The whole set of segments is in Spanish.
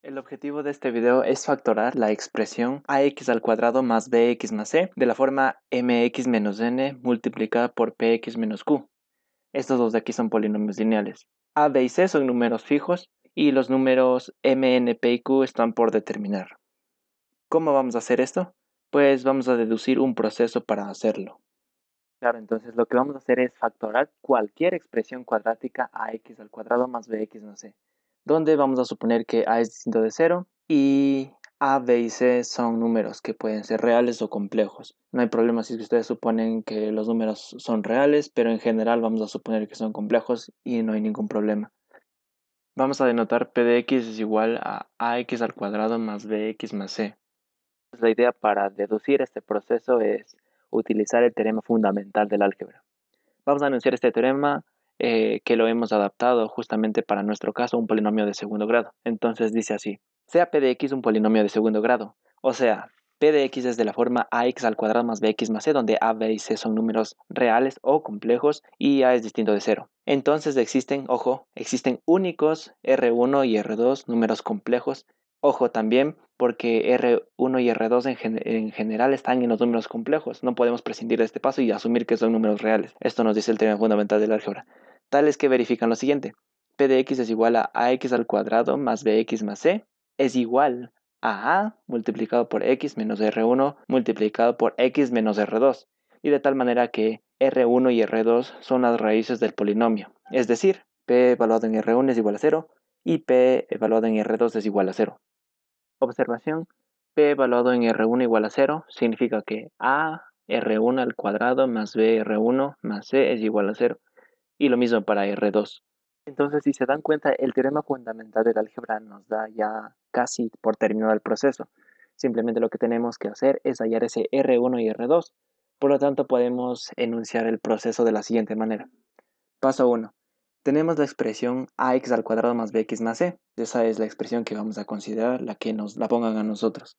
El objetivo de este video es factorar la expresión ax al cuadrado más bx más c de la forma mx menos n multiplicada por px menos q. Estos dos de aquí son polinomios lineales. A, b y c son números fijos y los números m, n, p y q están por determinar. ¿Cómo vamos a hacer esto? Pues vamos a deducir un proceso para hacerlo. Claro, entonces lo que vamos a hacer es factorar cualquier expresión cuadrática ax al cuadrado más bx más c, donde vamos a suponer que a es distinto de 0 y a, b y c son números que pueden ser reales o complejos. No hay problema si ustedes suponen que los números son reales, pero en general vamos a suponer que son complejos y no hay ningún problema. Vamos a denotar p de x es igual a ax al cuadrado más bx más c. La idea para deducir este proceso es utilizar el teorema fundamental del álgebra. Vamos a anunciar este teorema que lo hemos adaptado justamente para nuestro caso un polinomio de segundo grado. Entonces dice así: sea p de x un polinomio de segundo grado, o sea, p de x es de la forma ax al cuadrado más bx más c, donde a, b y c son números reales o complejos y a es distinto de 0. Entonces existen únicos R1 y R2 números complejos. Ojo también, porque R1 y R2 en general están en los números complejos. No podemos prescindir de este paso y asumir que son números reales. Esto nos dice el teorema fundamental del álgebra. Tales que verifican lo siguiente: p de x es igual a ax al cuadrado más bx más c es igual a multiplicado por x menos R1 multiplicado por x menos R2. Y de tal manera que R1 y R2 son las raíces del polinomio. Es decir, p evaluado en R1 es igual a 0 y p evaluado en R2 es igual a 0. Observación: p evaluado en R1 igual a 0 significa que a R1 al cuadrado más b R1 más c es igual a 0. Y lo mismo para R2. Entonces, si se dan cuenta, el teorema fundamental del álgebra nos da ya casi por terminado el proceso. Simplemente lo que tenemos que hacer es hallar ese R1 y R2. Por lo tanto, podemos enunciar el proceso de la siguiente manera. Paso 1. Tenemos la expresión ax al cuadrado más bx más c. Esa es la expresión que vamos a considerar, la que nos la pongan a nosotros.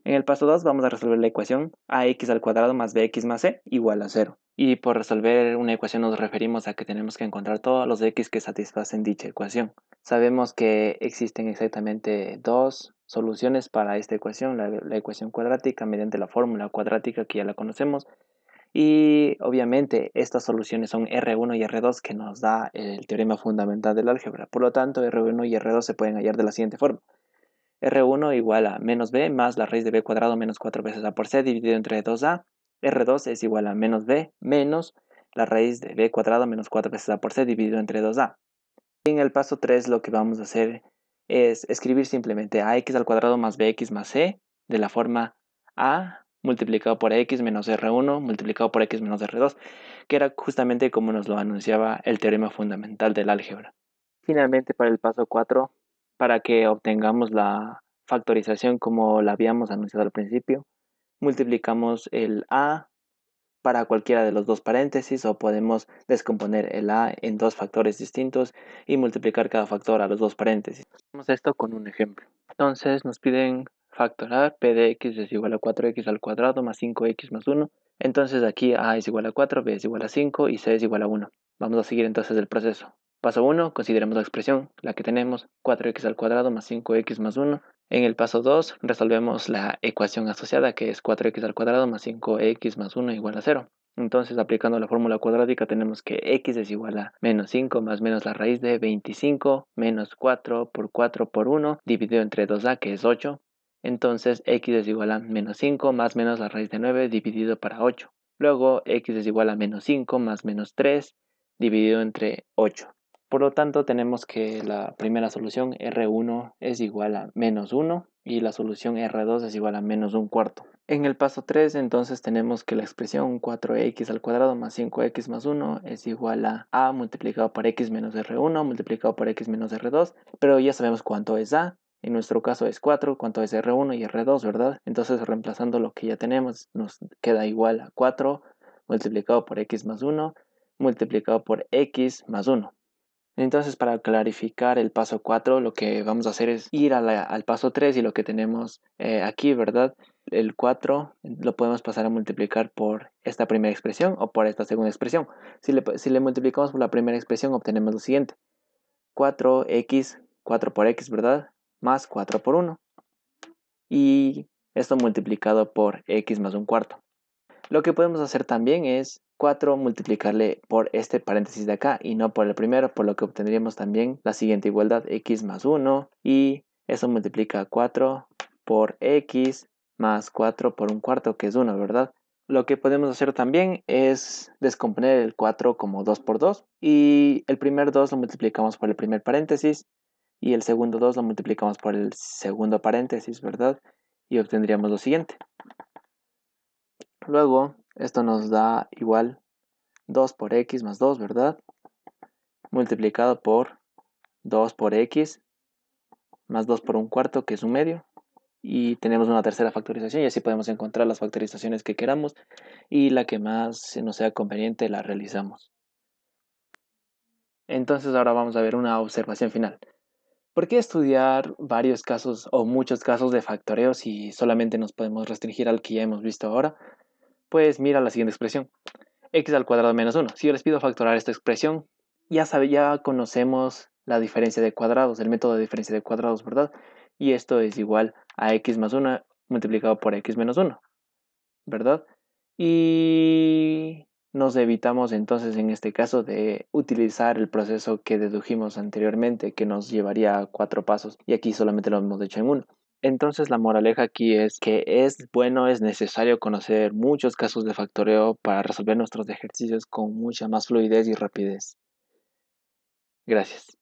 En el paso 2 vamos a resolver la ecuación ax al cuadrado más bx más c igual a 0. Y por resolver una ecuación nos referimos a que tenemos que encontrar todos los x que satisfacen dicha ecuación. Sabemos que existen exactamente dos soluciones para esta ecuación, la ecuación cuadrática mediante la fórmula cuadrática que ya la conocemos. Y obviamente estas soluciones son R1 y R2 que nos da el teorema fundamental del álgebra. Por lo tanto, R1 y R2 se pueden hallar de la siguiente forma: R1 igual a menos b más la raíz de b cuadrado menos 4 veces a por c dividido entre 2a. R2 es igual a menos b menos la raíz de b cuadrado menos 4 veces a por c dividido entre 2a. En el paso 3 lo que vamos a hacer es escribir simplemente ax al cuadrado más bx más c de la forma a multiplicado por x menos R1 multiplicado por x menos R2, que era justamente como nos lo anunciaba el teorema fundamental del álgebra. Finalmente, para el paso 4, para que obtengamos la factorización como la habíamos anunciado al principio, multiplicamos el a para cualquiera de los dos paréntesis, o podemos descomponer el a en dos factores distintos y multiplicar cada factor a los dos paréntesis. Hacemos esto con un ejemplo. Entonces nos piden factorar p de x es igual a 4x al cuadrado más 5x más 1. Entonces aquí a es igual a 4, b es igual a 5 y c es igual a 1. Vamos a seguir entonces el proceso. Paso 1, consideremos la expresión, la que tenemos, 4x al cuadrado más 5x más 1. En el paso 2, resolvemos la ecuación asociada, que es 4x al cuadrado más 5x más 1 igual a 0. Entonces, aplicando la fórmula cuadrática, tenemos que x es igual a menos 5 más menos la raíz de 25 menos 4 por 1 dividido entre 2a, que es 8. Entonces, x es igual a menos 5 más menos la raíz de 9 dividido para 8. Luego, x es igual a menos 5 más menos 3 dividido entre 8. Por lo tanto, tenemos que la primera solución R1 es igual a menos 1 y la solución R2 es igual a menos 1/4. En el paso 3, entonces tenemos que la expresión 4x al cuadrado más 5x más 1 es igual a multiplicado por x menos R1 multiplicado por x menos R2, pero ya sabemos cuánto es a. En nuestro caso es 4, cuánto es R1 y R2, ¿verdad? Entonces, reemplazando lo que ya tenemos, nos queda igual a 4 multiplicado por x más 1 multiplicado por x más 1. Entonces, para clarificar el paso 4, lo que vamos a hacer es ir al paso 3 y lo que tenemos aquí, ¿verdad? El 4 lo podemos pasar a multiplicar por esta primera expresión o por esta segunda expresión. Si le multiplicamos por la primera expresión, obtenemos lo siguiente: 4x, 4 por x, ¿verdad? más 4 por 1. Y esto multiplicado por x más un cuarto. Lo que podemos hacer también es 4 multiplicarle por este paréntesis de acá y no por el primero, por lo que obtendríamos también la siguiente igualdad, x más 1, y eso multiplica 4 por x más 4 por un cuarto, que es 1, ¿verdad? Lo que podemos hacer también es descomponer el 4 como 2 por 2 y el primer 2 lo multiplicamos por el primer paréntesis y el segundo 2 lo multiplicamos por el segundo paréntesis, ¿verdad? Y obtendríamos lo siguiente. Luego, esto nos da igual 2 por x más 2, ¿verdad? Multiplicado por 2 por x más 2 por un cuarto, que es un medio. Y tenemos una tercera factorización y así podemos encontrar las factorizaciones que queramos y la que más nos sea conveniente la realizamos. Entonces ahora vamos a ver una observación final. ¿Por qué estudiar varios casos o muchos casos de factoreo si solamente nos podemos restringir al que ya hemos visto ahora? Pues mira la siguiente expresión. X al cuadrado menos 1. Si yo les pido factorar esta expresión, ya conocemos la diferencia de cuadrados, el método de diferencia de cuadrados, ¿verdad? Y esto es igual a x más 1 multiplicado por x menos 1, ¿verdad? Y nos evitamos entonces en este caso de utilizar el proceso que dedujimos anteriormente, que nos llevaría a 4 pasos, y aquí solamente lo hemos hecho en uno. Entonces la moraleja aquí es que es necesario conocer muchos casos de factoreo para resolver nuestros ejercicios con mucha más fluidez y rapidez. Gracias.